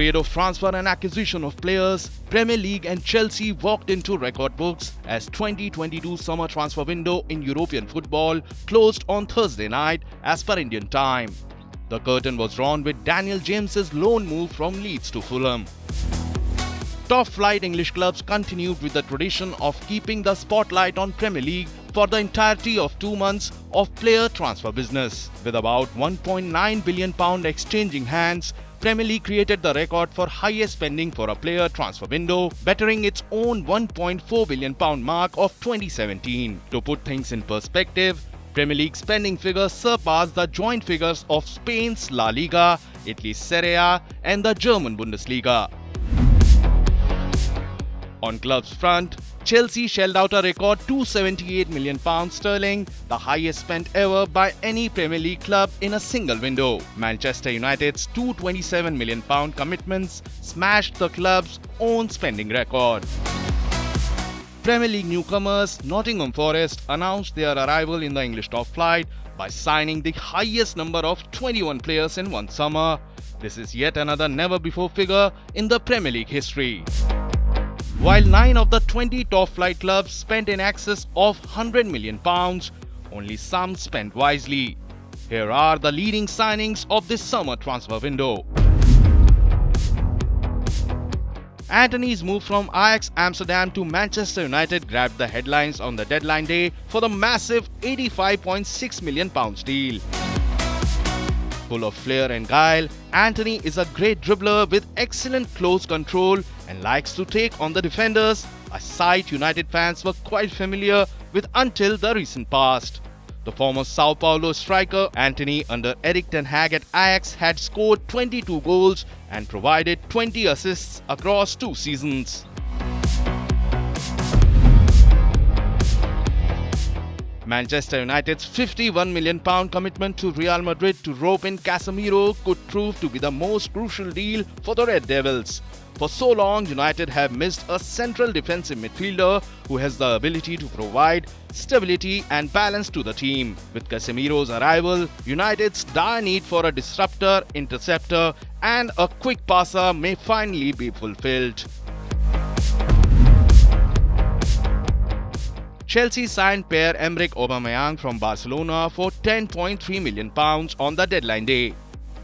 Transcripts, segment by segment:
trade of transfer and acquisition of players, Premier League and Chelsea walked into record books as 2022 summer transfer window in European football closed on Thursday night as per Indian time. The curtain was drawn with Daniel James's loan move from Leeds to Fulham. Top-flight English clubs continued with the tradition of keeping the spotlight on Premier League for the entirety of 2 months of player transfer business. With about £1.9 billion exchanging hands, Premier League created the record for highest spending for a player transfer window, bettering its own £1.4 billion mark of 2017. To put things in perspective, Premier League spending figures surpassed the joint figures of Spain's La Liga, Italy's Serie A and the German Bundesliga. On clubs front, Chelsea shelled out a record £278 million, the highest spent ever by any Premier League club in a single window. Manchester United's £227 million commitments smashed the club's own spending record. Premier League newcomers Nottingham Forest announced their arrival in the English top flight by signing the highest number of 21 players in one summer. This is yet another never-before figure in the Premier League history. While 9 of the 20 top-flight clubs spent in excess of £100 million, only some spent wisely. Here are the leading signings of this summer transfer window. Antony's move from Ajax Amsterdam to Manchester United grabbed the headlines on the deadline day for the massive £85.6 million deal. Full of flair and guile, Antony is a great dribbler with excellent close control and likes to take on the defenders, a sight United fans were quite familiar with until the recent past. The former Sao Paulo striker Antony under Erik ten Hag at Ajax had scored 22 goals and provided 20 assists across 2 seasons. Manchester United's £51 million commitment to Real Madrid to rope in Casemiro could prove to be the most crucial deal for the Red Devils. For so long, United have missed a central defensive midfielder who has the ability to provide stability and balance to the team. With Casemiro's arrival, United's dire need for a disruptor, interceptor and a quick passer may finally be fulfilled. Chelsea signed pair Emeric Aubameyang from Barcelona for £10.3 million on the deadline day.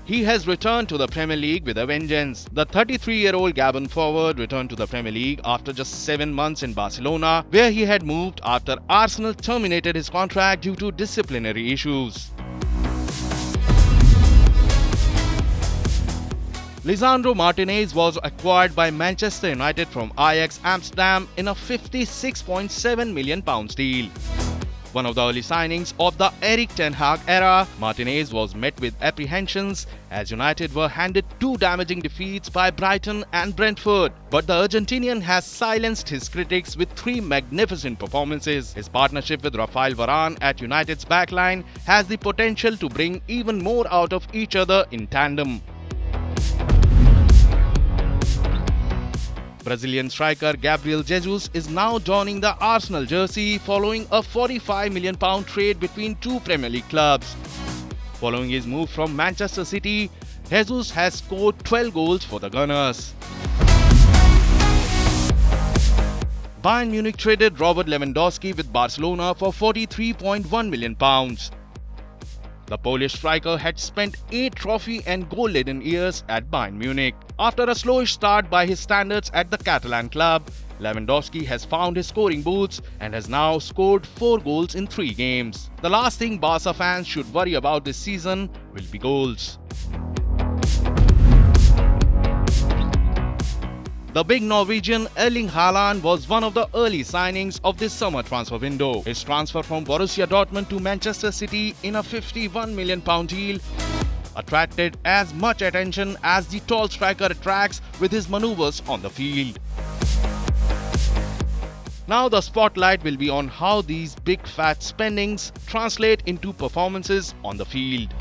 He has returned to the Premier League with a vengeance. The 33-year-old Gabon forward returned to the Premier League after just 7 months in Barcelona, where he had moved after Arsenal terminated his contract due to disciplinary issues. Lisandro Martinez was acquired by Manchester United from Ajax Amsterdam in a £56.7 million deal. One of the early signings of the Erik ten Hag era, Martinez was met with apprehensions as United were handed 2 damaging defeats by Brighton and Brentford. But the Argentinian has silenced his critics with 3 magnificent performances. His partnership with Rafael Varane at United's backline has the potential to bring even more out of each other in tandem. Brazilian striker Gabriel Jesus is now donning the Arsenal jersey following a £45 million trade between 2 Premier League clubs. Following his move from Manchester City, Jesus has scored 12 goals for the Gunners. Bayern Munich traded Robert Lewandowski with Barcelona for £43.1 million. The Polish striker had spent 8 trophy and goal-laden years at Bayern Munich. After a slowish start by his standards at the Catalan club, Lewandowski has found his scoring boots and has now scored 4 goals in 3 games. The last thing Barca fans should worry about this season will be goals. The big Norwegian Erling Haaland was one of the early signings of this summer transfer window. His transfer from Borussia Dortmund to Manchester City in a £51 million deal attracted as much attention as the tall striker attracts with his maneuvers on the field. Now the spotlight will be on how these big fat spendings translate into performances on the field.